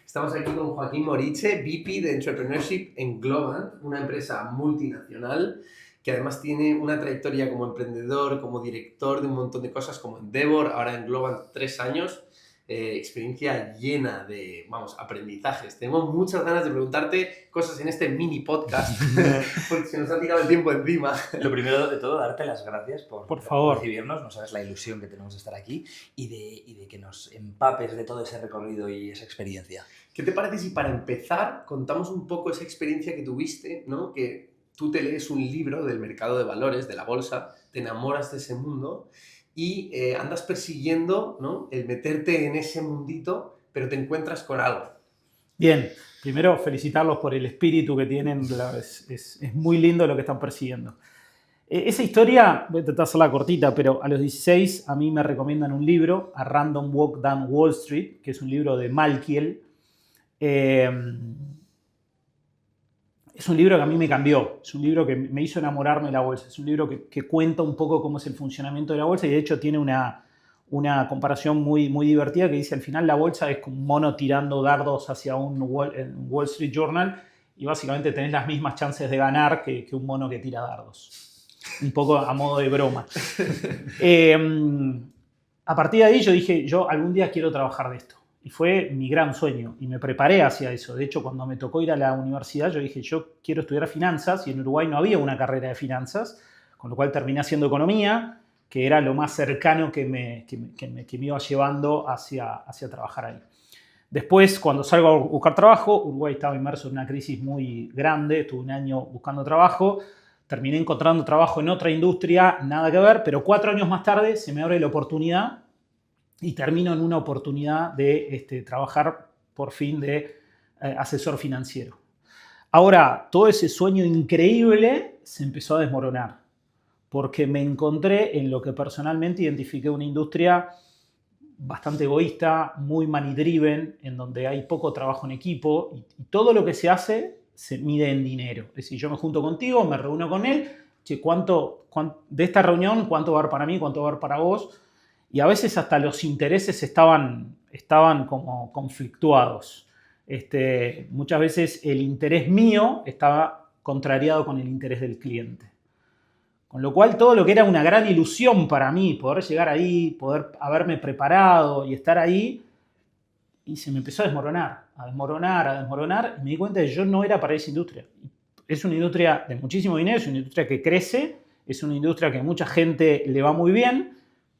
Estamos aquí con Joaquín Moriche, VP de Entrepreneurship en Globant, una empresa multinacional que además tiene una trayectoria como emprendedor, como director de un montón de cosas, como Endeavor, ahora en Globant 3 años, experiencia llena de, aprendizajes. Tengo muchas ganas de preguntarte cosas en este mini podcast, porque se nos ha tirado el tiempo encima. Lo primero de todo, darte las gracias por favor. recibirnos. No sabes la ilusión que tenemos de estar aquí y de que nos empapes de todo ese recorrido y esa experiencia. ¿Qué te parece si para empezar contamos un poco esa experiencia que tuviste, ¿no? Que tú te lees un libro del mercado de valores, de la bolsa, te enamoras de ese mundo y andas persiguiendo, ¿no? El meterte en ese mundito, pero te encuentras con algo. Bien, primero felicitarlos por el espíritu que tienen, es muy lindo lo que están persiguiendo. Esa historia, voy a tratar de hacerla cortita, pero a los 16 a mí me recomiendan un libro, A Random Walk Down Wall Street, que es un libro de Malkiel. Es un libro que a mí me cambió, es un libro que me hizo enamorarme de la bolsa, es un libro que cuenta un poco cómo es el funcionamiento de la bolsa y de hecho tiene una comparación muy divertida que dice al final la bolsa es como un mono tirando dardos hacia un Wall Street Journal y básicamente tenés las mismas chances de ganar que un mono que tira dardos. Un poco a modo de broma. A partir de ahí yo dije, yo algún día quiero trabajar de esto. Y fue mi gran sueño y me preparé hacia eso. De hecho, cuando me tocó ir a la universidad, yo dije, yo quiero estudiar finanzas y en Uruguay no había una carrera de finanzas, con lo cual terminé haciendo economía, que era lo más cercano que me iba llevando hacia trabajar ahí. Después, cuando salgo a buscar trabajo, Uruguay estaba inmerso en una crisis muy grande, estuve un año buscando trabajo, terminé encontrando trabajo en otra industria, nada que ver, pero 4 años más tarde se me abre la oportunidad y termino en una oportunidad de trabajar por fin de asesor financiero. Ahora, todo ese sueño increíble se empezó a desmoronar porque me encontré en lo que personalmente identifiqué una industria bastante egoísta, muy money driven, en donde hay poco trabajo en equipo y todo lo que se hace se mide en dinero. Es decir, yo me junto contigo, me reúno con él, che, ¿cuánto de esta reunión, cuánto va a haber para mí, cuánto va a haber para vos? Y a veces hasta los intereses estaban como conflictuados. Muchas veces el interés mío estaba contrariado con el interés del cliente. Con lo cual todo lo que era una gran ilusión para mí, poder llegar ahí, poder haberme preparado y estar ahí, y se me empezó a desmoronar, y me di cuenta de que yo no era para esa industria. Es una industria de muchísimo dinero, es una industria que crece, es una industria que a mucha gente le va muy bien,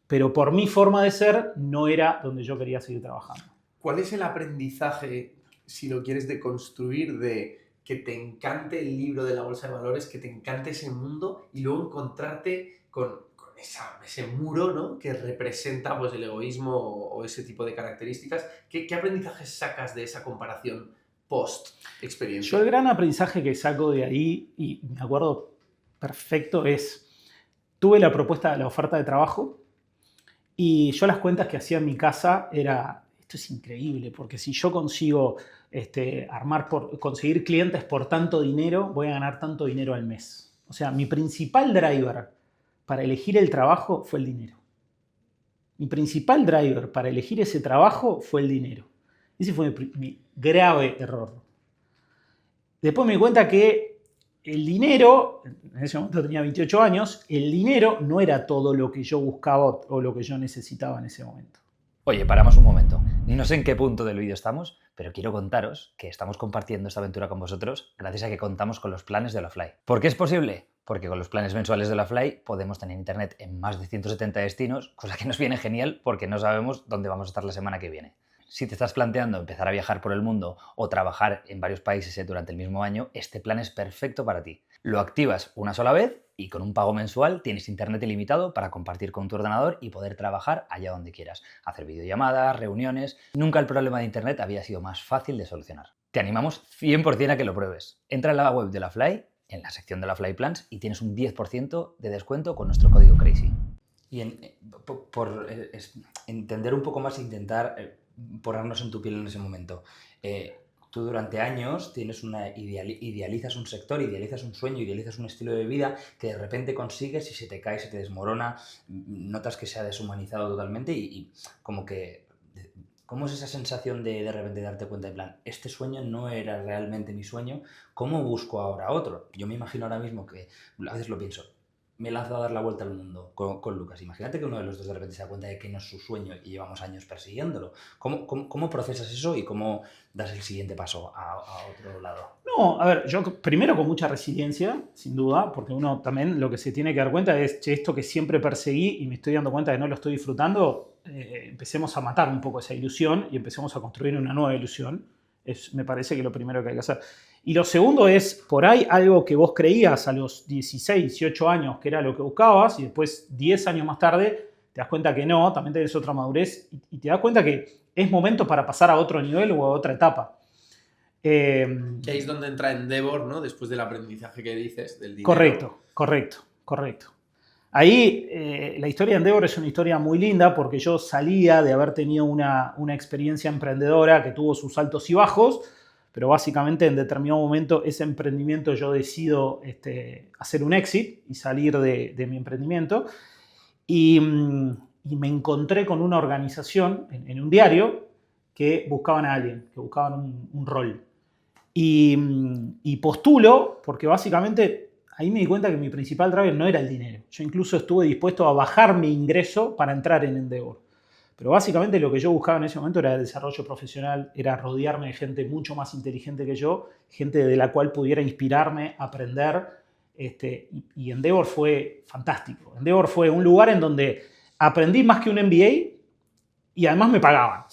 pero por mi forma de ser no era donde yo quería seguir trabajando. ¿Cuál es el aprendizaje, si lo quieres deconstruir, de que te encante el libro de la bolsa de valores, que te encante ese mundo y luego encontrarte con ese muro, ¿no? Que representa pues, el egoísmo o ese tipo de características? ¿Qué aprendizajes sacas de esa comparación post-experiencia? Yo el gran aprendizaje que saco de ahí, y me acuerdo perfecto, es tuve la propuesta de la oferta de trabajo y yo las cuentas que hacía en mi casa era, esto es increíble, porque si yo consigo conseguir clientes por tanto dinero, voy a ganar tanto dinero al mes. O sea, mi principal driver para elegir el trabajo fue el dinero. Mi principal driver para elegir ese trabajo fue el dinero. Ese fue mi grave error. Después me di cuenta que el dinero, en ese momento tenía 28 años, el dinero no era todo lo que yo buscaba o lo que yo necesitaba en ese momento. Oye, paramos un momento. No sé en qué punto del vídeo estamos, pero quiero contaros que estamos compartiendo esta aventura con vosotros gracias a que contamos con los planes de HelloFly. ¿Por qué es posible? Porque con los planes mensuales de HelloFly podemos tener internet en más de 170 destinos, cosa que nos viene genial porque no sabemos dónde vamos a estar la semana que viene. Si te estás planteando empezar a viajar por el mundo o trabajar en varios países durante el mismo año, este plan es perfecto para ti. Lo activas una sola vez y con un pago mensual tienes internet ilimitado para compartir con tu ordenador y poder trabajar allá donde quieras. Hacer videollamadas, reuniones... Nunca el problema de internet había sido más fácil de solucionar. Te animamos 100% a que lo pruebes. Entra en la web de HelloFly, en la sección de HelloFly Plans y tienes un 10% de descuento con nuestro código CRAZY. Y por entender un poco más e intentar ponernos en tu piel en ese momento. Tú durante años idealizas un sector, idealizas un sueño, idealizas un estilo de vida que de repente consigues y se te cae, se te desmorona, notas que se ha deshumanizado totalmente y como que ¿Cómo es esa sensación de repente darte cuenta, en plan, este sueño no era realmente mi sueño, ¿cómo busco ahora otro? Yo me imagino ahora mismo que, a veces lo pienso, me lanzo a dar la vuelta al mundo con Lucas. Imagínate que uno de los dos de repente se da cuenta de que no es su sueño y llevamos años persiguiéndolo. ¿Cómo procesas eso y cómo das el siguiente paso a otro lado? No, a ver, yo primero con mucha resiliencia, sin duda, porque uno también lo que se tiene que dar cuenta es, che, esto que siempre perseguí y me estoy dando cuenta de que no lo estoy disfrutando, empecemos a matar un poco esa ilusión y empecemos a construir una nueva ilusión. Me parece que es lo primero que hay que hacer. Y lo segundo es, por ahí algo que vos creías a los 16, 18 años que era lo que buscabas y después 10 años más tarde te das cuenta que no, también tenés otra madurez y te das cuenta que es momento para pasar a otro nivel o a otra etapa. Que ahí es donde entra Endeavor, ¿no? Después del aprendizaje que dices, del dinero. Correcto. Ahí la historia de Endeavor es una historia muy linda porque yo salía de haber tenido una experiencia emprendedora que tuvo sus altos y bajos, pero básicamente en determinado momento ese emprendimiento yo decido hacer un exit y salir de mi emprendimiento y me encontré con una organización en un diario que buscaban a alguien, que buscaban un rol. Y postulo porque básicamente ahí me di cuenta que mi principal driver no era el dinero. Yo incluso estuve dispuesto a bajar mi ingreso para entrar en Endeavor. Pero básicamente lo que yo buscaba en ese momento era el desarrollo profesional, era rodearme de gente mucho más inteligente que yo, gente de la cual pudiera inspirarme, aprender. Y Endeavor fue fantástico. Endeavor fue un lugar en donde aprendí más que un MBA y además me pagaban.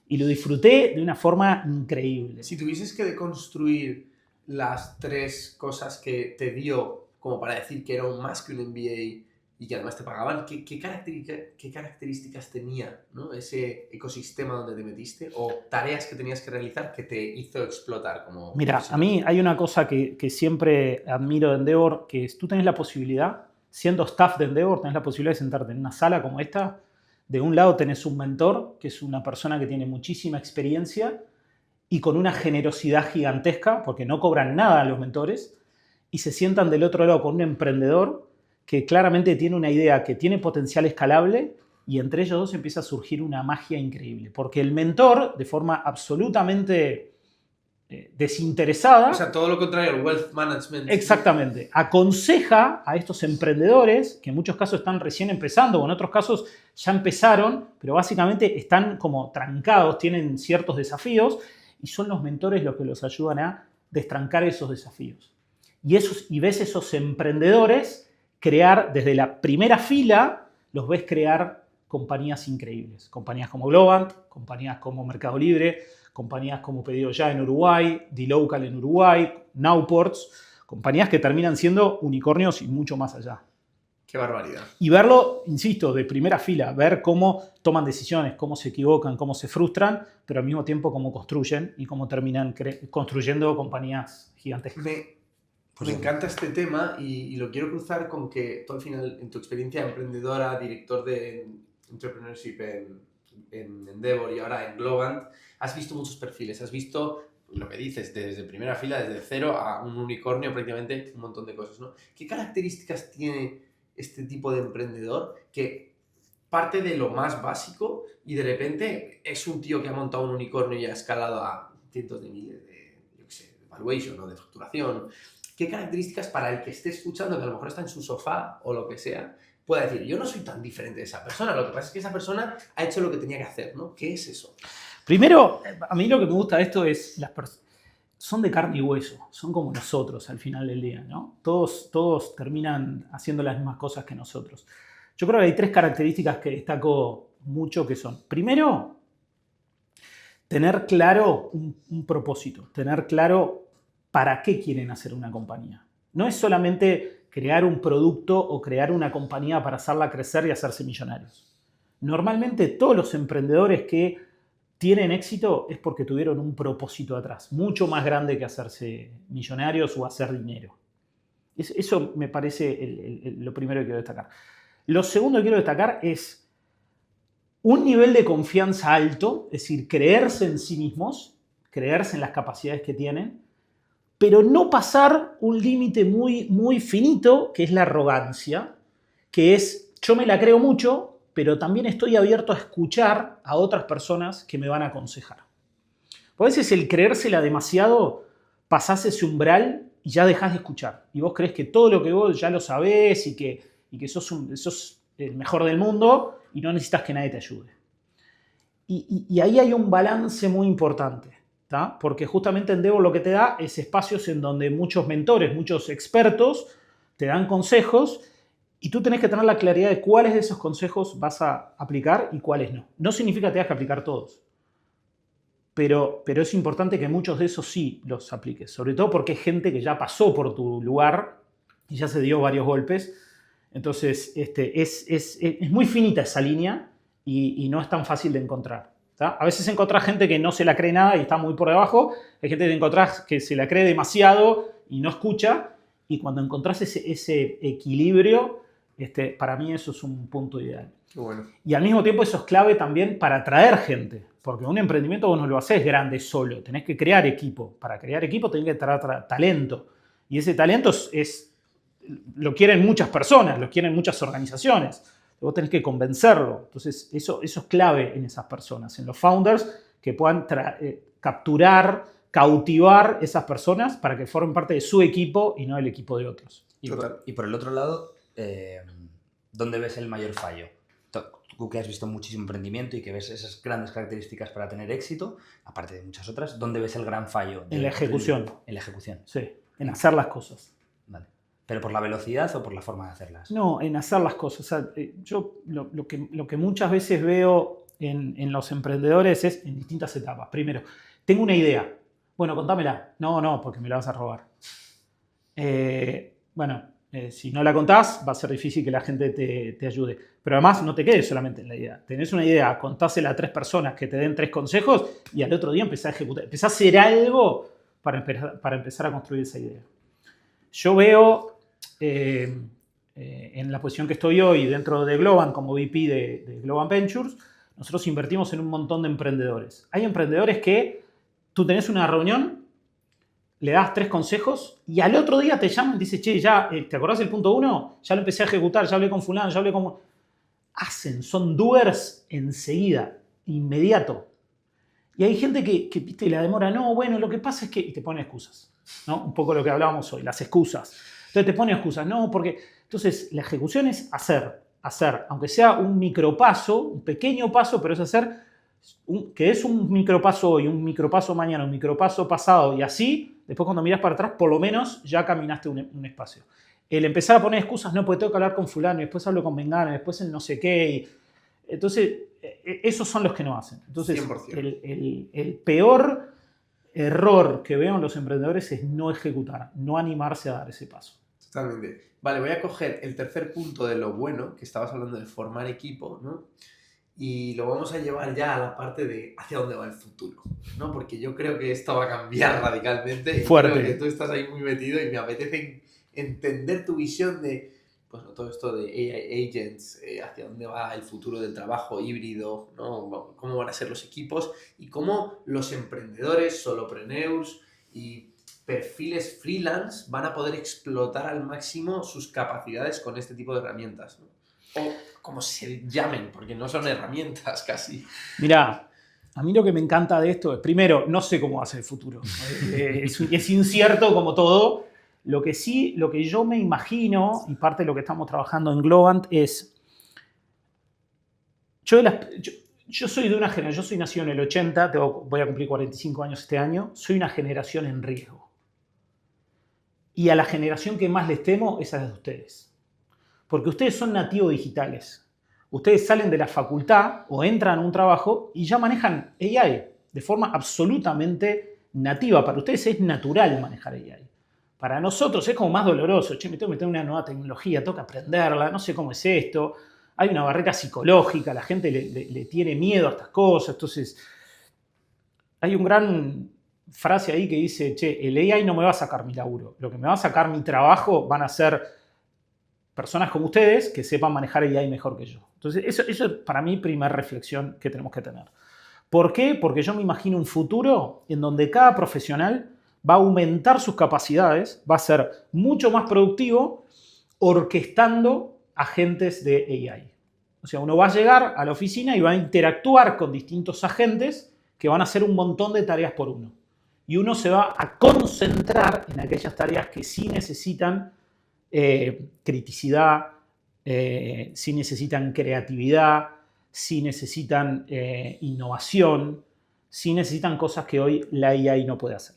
Y lo disfruté de una forma increíble. Si tuvieses que deconstruir las 3 cosas que te dio como para decir que era más que un MBA y que además te pagaban, ¿qué características tenía, ¿no? Ese ecosistema donde te metiste o tareas que tenías que realizar que te hizo explotar como... Mira, a mí hay una cosa que siempre admiro de Endeavor, que es tú tenés la posibilidad, siendo staff de Endeavor, tenés la posibilidad de sentarte en una sala como esta. De un lado tenés un mentor, que es una persona que tiene muchísima experiencia y con una generosidad gigantesca, porque no cobran nada los mentores, y se sientan del otro lado con un emprendedor que claramente tiene una idea que tiene potencial escalable y entre ellos dos empieza a surgir una magia increíble. Porque el mentor, de forma absolutamente desinteresada... O sea, todo lo contrario al wealth management. Exactamente. Aconseja a estos emprendedores, que en muchos casos están recién empezando o en otros casos ya empezaron, pero básicamente están como trancados, tienen ciertos desafíos y son los mentores los que los ayudan a destrancar esos desafíos. Y ves esos emprendedores crear desde la primera fila, los ves crear compañías increíbles. Compañías como Globant, compañías como Mercado Libre, compañías como Pedido Ya en Uruguay, dLocal en Uruguay, Nowports, compañías que terminan siendo unicornios y mucho más allá. Qué barbaridad. Y verlo, insisto, de primera fila, ver cómo toman decisiones, cómo se equivocan, cómo se frustran, pero al mismo tiempo cómo construyen y cómo terminan construyendo compañías gigantescas. Me encanta este tema y lo quiero cruzar con que tú al final, en tu experiencia emprendedora, director de Entrepreneurship en Endeavor y ahora en Globant, has visto muchos perfiles, has visto lo que dices, desde primera fila, desde cero a un unicornio, prácticamente un montón de cosas, ¿no? ¿Qué características tiene este tipo de emprendedor que parte de lo más básico y de repente es un tío que ha montado un unicornio y ha escalado a cientos de miles de, yo qué sé, de valuation o de facturación? ¿Qué características para el que esté escuchando, que a lo mejor está en su sofá o lo que sea, pueda decir, yo no soy tan diferente de esa persona, lo que pasa es que esa persona ha hecho lo que tenía que hacer, ¿no? ¿Qué es eso? Primero, a mí lo que me gusta de esto es las personas son de carne y hueso, son como nosotros al final del día, ¿no? Todos terminan haciendo las mismas cosas que nosotros. Yo creo que hay 3 características que destaco mucho que son, primero, tener claro un propósito, tener claro para qué quieren hacer una compañía. No es solamente crear un producto o crear una compañía para hacerla crecer y hacerse millonarios. Normalmente todos los emprendedores que tienen éxito es porque tuvieron un propósito atrás, mucho más grande que hacerse millonarios o hacer dinero. Eso me parece lo primero que quiero destacar. Lo segundo que quiero destacar es un nivel de confianza alto, es decir, creerse en sí mismos, creerse en las capacidades que tienen, pero no pasar un límite muy, muy finito, que es la arrogancia, que es yo me la creo mucho, pero también estoy abierto a escuchar a otras personas que me van a aconsejar. Porque a veces el creérsela demasiado, pasás ese umbral y ya dejás de escuchar. Y vos crees que todo lo que vos ya lo sabés y que sos el mejor del mundo y no necesitas que nadie te ayude. Y ahí hay un balance muy importante, ¿tá? Porque justamente Endeavor lo que te da es espacios en donde muchos mentores, muchos expertos te dan consejos y tú tenés que tener la claridad de cuáles de esos consejos vas a aplicar y cuáles no. No significa que tengas que aplicar todos, pero es importante que muchos de esos sí los apliques, sobre todo porque hay gente que ya pasó por tu lugar y ya se dio varios golpes. Entonces es muy finita esa línea y no es tan fácil de encontrar, ¿tá? A veces encontrás gente que no se la cree nada y está muy por debajo, hay gente que encontrás que se la cree demasiado y no escucha, y cuando encontrás ese equilibrio, para mí eso es un punto ideal. Bueno. Y al mismo tiempo eso es clave también para atraer gente, porque un emprendimiento vos no lo hacés grande solo, tenés que crear equipo. Para crear equipo tenés que traer talento, y ese talento lo quieren muchas personas, lo quieren muchas organizaciones. Vos tenés que convencerlo. Entonces, eso es clave en esas personas, en los founders, que puedan capturar, cautivar esas personas para que formen parte de su equipo y no el equipo de otros. Y por el otro lado, ¿dónde ves el mayor fallo? Tú que has visto muchísimo emprendimiento y que ves esas grandes características para tener éxito, aparte de muchas otras, ¿dónde ves el gran fallo? En la ejecución. En la ejecución. Sí, en hacer las cosas. Vale. ¿Pero por la velocidad o por la forma de hacerlas? No, en hacer las cosas. O sea, yo lo que muchas veces veo en los emprendedores es en distintas etapas. Primero, tengo una idea. Bueno, contámela. No, porque me la vas a robar. Si no la contás, va a ser difícil que la gente te ayude. Pero además, no te quedes solamente en la idea. Tenés una idea, contásela a 3 personas que te den 3 consejos y al otro día empezás a ejecutar. Empezás a hacer algo para empezar a construir esa idea. Yo veo en la posición que estoy hoy dentro de Globant como VP de Globant Ventures, nosotros invertimos en un montón de emprendedores. Hay emprendedores que tú tenés una reunión, le das 3 consejos y al otro día te llaman y te dicen, che, ya, ¿te acordás del punto 1? Ya lo empecé a ejecutar, ya hablé con fulano, ya hablé con... Son doers enseguida, inmediato. Y hay gente que viste, la demora, no, bueno, lo que pasa es que... Y te pone excusas, ¿no? Un poco lo que hablábamos hoy, las excusas. Entonces te pone excusas, no, porque... Entonces la ejecución es hacer, aunque sea un micropaso, un pequeño paso, pero es hacer, que es un micropaso hoy, un micropaso mañana, un micropaso pasado, y así, después cuando miras para atrás, por lo menos ya caminaste un espacio. El empezar a poner excusas, no, porque tengo que hablar con fulano, y después hablo con Mengano, y después el no sé qué. Entonces, esos son los que no hacen. Entonces, 100%. el peor error que veo en los emprendedores es no ejecutar, no animarse a dar ese paso. Totalmente. Vale, voy a coger el tercer punto de lo bueno, que estabas hablando de formar equipo, ¿no? Y lo vamos a llevar ya a la parte de hacia dónde va el futuro, ¿no? Porque yo creo que esto va a cambiar radicalmente. Fuerte. Creo que tú estás ahí muy metido y me apetece entender tu visión de pues, todo esto de AI agents, hacia dónde va el futuro del trabajo híbrido, ¿no? Cómo van a ser los equipos y cómo los emprendedores, solopreneurs y perfiles freelance van a poder explotar al máximo sus capacidades con este tipo de herramientas, ¿no? O como se llamen, porque no son herramientas casi. Mirá, a mí lo que me encanta de esto es, primero, no sé cómo va a ser el futuro. Es incierto como todo. Lo que yo me imagino, y parte de lo que estamos trabajando en Globant, es... Yo soy de una generación, yo soy nacido en el 80, voy a cumplir 45 años este año, soy una generación en riesgo. Y a la generación que más les temo es a la de ustedes. Porque ustedes son nativos digitales. Ustedes salen de la facultad o entran a un trabajo y ya manejan AI de forma absolutamente nativa. Para ustedes es natural manejar AI. Para nosotros es como más doloroso. Che, me tengo que meter una nueva tecnología, tengo que aprenderla, no sé cómo es esto. Hay una barrera psicológica, la gente le tiene miedo a estas cosas. Entonces, hay una gran frase ahí que dice, che, el AI no me va a sacar mi laburo. Lo que me va a sacar mi trabajo van a ser personas como ustedes que sepan manejar AI mejor que yo. Entonces, eso es para mí primera reflexión que tenemos que tener. ¿Por qué? Porque yo me imagino un futuro en donde cada profesional va a aumentar sus capacidades, va a ser mucho más productivo orquestando agentes de AI. O sea, uno va a llegar a la oficina y va a interactuar con distintos agentes que van a hacer un montón de tareas por uno. Y uno se va a concentrar en aquellas tareas que sí necesitan criticidad, sí necesitan creatividad, sí necesitan innovación, sí necesitan cosas que hoy la AI no puede hacer.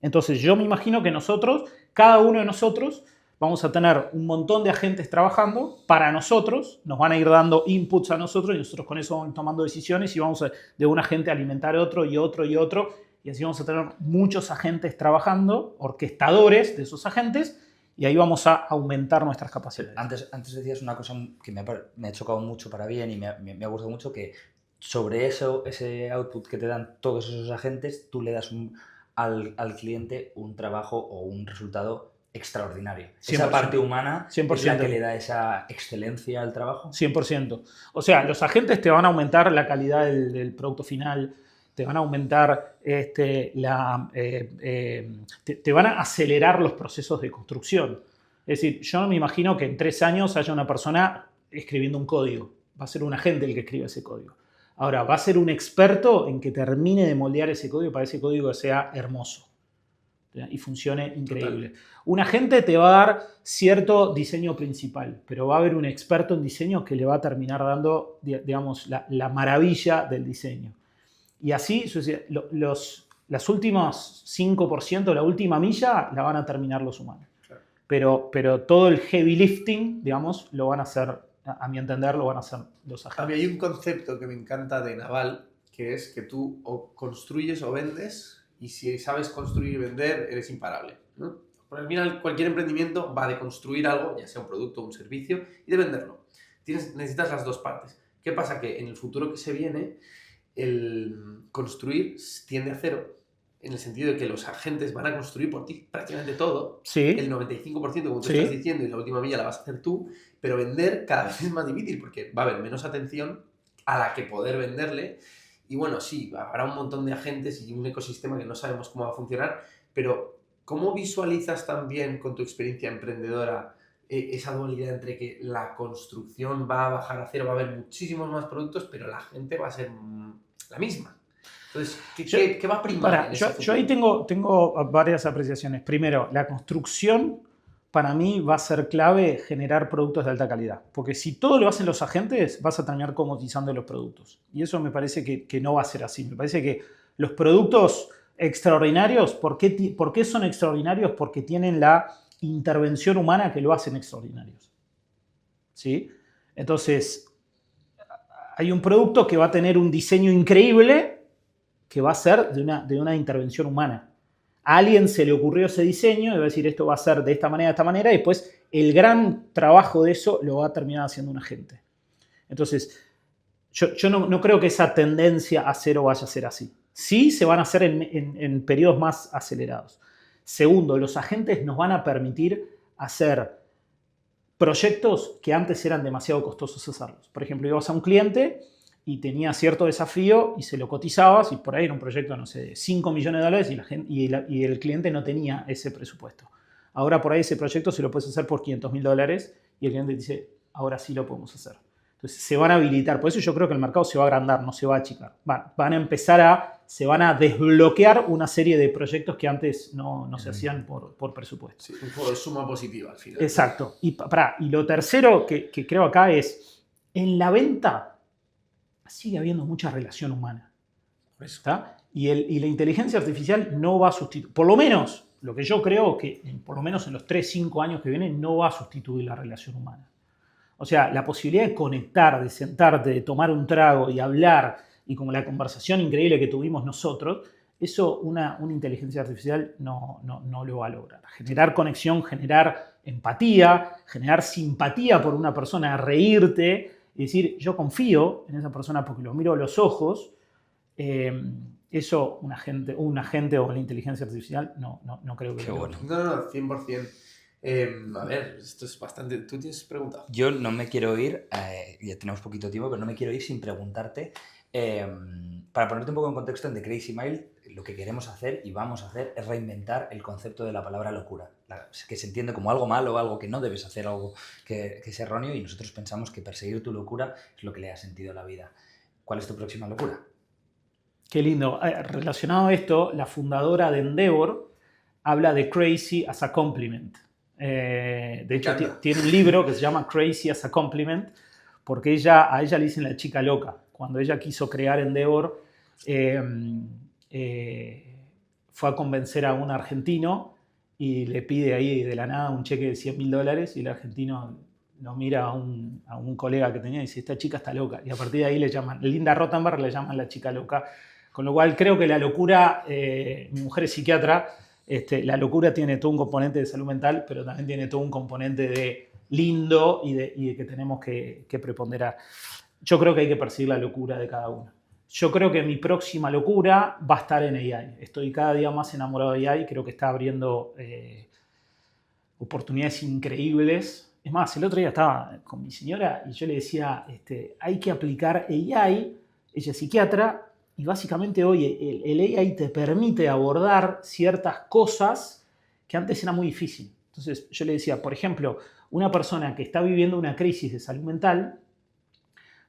Entonces yo me imagino que nosotros, cada uno de nosotros, vamos a tener un montón de agentes trabajando para nosotros, nos van a ir dando inputs a nosotros y nosotros con eso vamos tomando decisiones y vamos de un agente a alimentar otro y otro y otro. Y así vamos a tener muchos agentes trabajando, orquestadores de esos agentes, y ahí vamos a aumentar nuestras capacidades. Antes decías una cosa que me ha chocado mucho para bien y me ha gustado mucho, que sobre eso, ese output que te dan todos esos agentes, tú le das al cliente un trabajo o un resultado extraordinario. 100%. Esa parte humana 100%. es la que le da esa excelencia al trabajo. 100%. O sea, los agentes te van a aumentar la calidad del producto final, te van a aumentar, te van a acelerar los procesos de construcción. Es decir, yo no me imagino que en 3 años haya una persona escribiendo un código. Va a ser un agente el que escriba ese código. Ahora, va a ser un experto en que termine de moldear ese código para que ese código sea hermoso y funcione increíble. Total. Un agente te va a dar cierto diseño principal, pero va a haber un experto en diseño que le va a terminar dando, digamos, la maravilla del diseño. Y así, las últimas 5%, la última milla, la van a terminar los humanos. Claro. Pero todo el heavy lifting, digamos, lo van a hacer, a mi entender, lo van a hacer los agentes. A mí hay un concepto que me encanta de Naval, que es que tú o construyes o vendes, y si sabes construir y vender, eres imparable, ¿no? Al final, cualquier emprendimiento va de construir algo, ya sea un producto o un servicio, y de venderlo. Necesitas las dos partes. ¿Qué pasa? Que en el futuro que se viene, el construir tiende a cero, en el sentido de que los agentes van a construir por ti prácticamente todo. Sí. El 95%, como tú estás diciendo, y la última milla la vas a hacer tú, pero vender cada vez es más difícil porque va a haber menos atención a la que poder venderle. Y bueno, sí, habrá un montón de agentes y un ecosistema que no sabemos cómo va a funcionar, pero ¿cómo visualizas también con tu experiencia emprendedora esa dualidad entre que la construcción va a bajar a cero, va a haber muchísimos más productos, pero la gente va a ser la misma? Entonces, ¿qué va a primar? Yo ahí tengo varias apreciaciones. Primero, la construcción para mí va a ser clave generar productos de alta calidad. Porque si todo lo hacen los agentes, vas a terminar comoditizando los productos. Y eso me parece que no va a ser así. Me parece que los productos extraordinarios, ¿por qué son extraordinarios? Porque tienen la intervención humana que lo hacen extraordinarios. ¿Sí? Entonces, hay un producto que va a tener un diseño increíble que va a ser de una intervención humana. A alguien se le ocurrió ese diseño y va a decir esto va a ser de esta manera, y después el gran trabajo de eso lo va a terminar haciendo un agente. Entonces, yo no creo que esa tendencia a cero vaya a ser así. Sí se van a hacer en periodos más acelerados. Segundo, los agentes nos van a permitir hacer proyectos que antes eran demasiado costosos hacerlos. Por ejemplo, ibas a un cliente y tenía cierto desafío y se lo cotizabas y por ahí era un proyecto, no sé, de $5 millones y el cliente no tenía ese presupuesto. Ahora por ahí ese proyecto se lo puedes hacer por $500.000 y el cliente dice, ahora sí lo podemos hacer. Entonces se van a habilitar. Por eso yo creo que el mercado se va a agrandar, no se va a achicar. Se van a desbloquear una serie de proyectos que antes no se hacían por presupuesto. Sí, un poco de suma positiva al final. Exacto. Y lo tercero que creo acá es, en la venta sigue habiendo mucha relación humana. ¿Está? Y la inteligencia artificial no va a sustituir, por lo menos, lo que yo creo que por lo menos en los 3-5 años que vienen no va a sustituir la relación humana. O sea, la posibilidad de conectar, de sentarte, de tomar un trago y hablar, y como la conversación increíble que tuvimos nosotros, eso una inteligencia artificial no lo va a lograr. Generar conexión, generar empatía, generar simpatía por una persona, reírte, y decir, yo confío en esa persona porque lo miro a los ojos, eso un agente o la inteligencia artificial no creo que Qué bueno. No, 100%. A ver, esto es bastante... ¿Tú tienes preguntas? Yo no me quiero ir, ya tenemos poquito tiempo, pero no me quiero ir sin preguntarte Para ponerte un poco en contexto, en The Crazy Mile, lo que queremos hacer y vamos a hacer es reinventar el concepto de la palabra locura, que se entiende como algo malo, algo que no debes hacer, algo que es erróneo, y nosotros pensamos que perseguir tu locura es lo que le da sentido a la vida. ¿Cuál es tu próxima locura? Qué lindo. Relacionado a esto, la fundadora de Endeavor habla de crazy as a compliment. De hecho, tiene un libro que se llama Crazy as a Compliment, porque a ella le dicen la chica loca. Cuando ella quiso crear Endeavor, fue a convencer a un argentino y le pide ahí de la nada un cheque de $100.000, y el argentino lo mira a un colega que tenía y dice, esta chica está loca. Y a partir de ahí le llaman, Linda Rottenberg le llaman la chica loca. Con lo cual creo que la locura, mi mujer es psiquiatra, la locura tiene todo un componente de salud mental, pero también tiene todo un componente de lindo y de que tenemos que preponderar. Yo creo que hay que perseguir la locura de cada uno. Yo creo que mi próxima locura va a estar en AI. Estoy cada día más enamorado de AI, creo que está abriendo oportunidades increíbles. Es más, el otro día estaba con mi señora y yo le decía, hay que aplicar AI, ella es psiquiatra, y básicamente hoy el AI te permite abordar ciertas cosas que antes era muy difícil. Entonces yo le decía, por ejemplo, una persona que está viviendo una crisis de salud mental,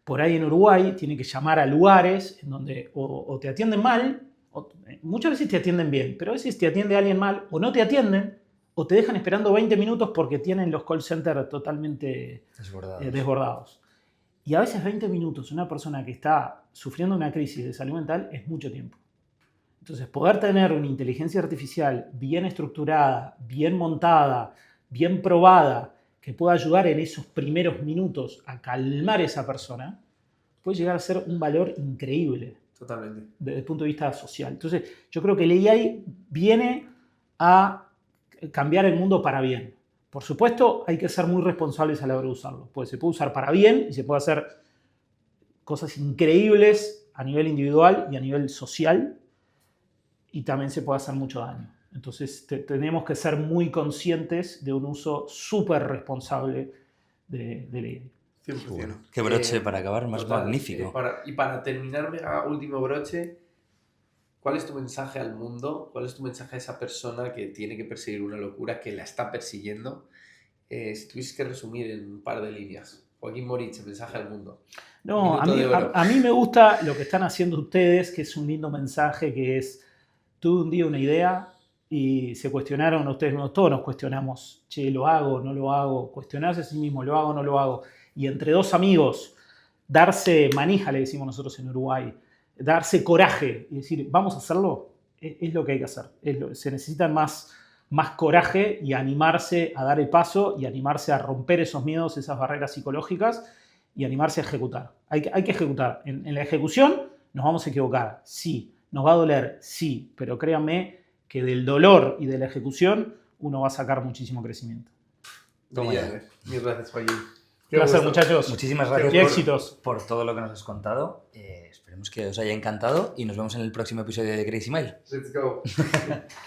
por ahí en Uruguay tiene que llamar a lugares en donde o te atienden mal, muchas veces te atienden bien, pero a veces te atiende alguien mal, o no te atienden, o te dejan esperando 20 minutos porque tienen los call centers totalmente desbordados. Y a veces 20 minutos, una persona que está sufriendo una crisis de salud mental es mucho tiempo. Entonces, poder tener una inteligencia artificial bien estructurada, bien montada, bien probada, que pueda ayudar en esos primeros minutos a calmar a esa persona, puede llegar a ser un valor increíble. Totalmente. Desde el punto de vista social. Entonces, yo creo que el AI viene a cambiar el mundo para bien. Por supuesto, hay que ser muy responsables a la hora de usarlo. Pues se puede usar para bien y se puede hacer cosas increíbles a nivel individual y a nivel social, y también se puede hacer mucho daño. Entonces tenemos que ser muy conscientes de un uso súper responsable de la AI. 100%. Bueno, qué broche para acabar, más Total, magnífico. Y para terminar, último broche, ¿cuál es tu mensaje al mundo? ¿Cuál es tu mensaje a esa persona que tiene que perseguir una locura, que la está persiguiendo? Si tuvieses que resumir en un par de líneas. Joaquín Moritz, mensaje al mundo. No, a mí me gusta lo que están haciendo ustedes, que es un lindo mensaje, que es, tuve un día una idea y se cuestionaron ustedes, todos nos cuestionamos, che, ¿lo hago, no lo hago? Cuestionarse a sí mismo, ¿lo hago, no lo hago? Y entre dos amigos, darse manija, le decimos nosotros en Uruguay, darse coraje y decir, vamos a hacerlo, es lo que hay que hacer. Se necesitan más coraje y animarse a dar el paso y animarse a romper esos miedos, esas barreras psicológicas y animarse a ejecutar. Hay que ejecutar. En la ejecución nos vamos a equivocar, sí. Nos va a doler, sí. Pero créanme que del dolor y de la ejecución uno va a sacar muchísimo crecimiento. Mil gracias, Joaquín. Un placer, muchachos. Muchísimas gracias y éxitos por todo lo que nos has contado. Esperemos que os haya encantado y nos vemos en el próximo episodio de Crazy Mile. Let's go.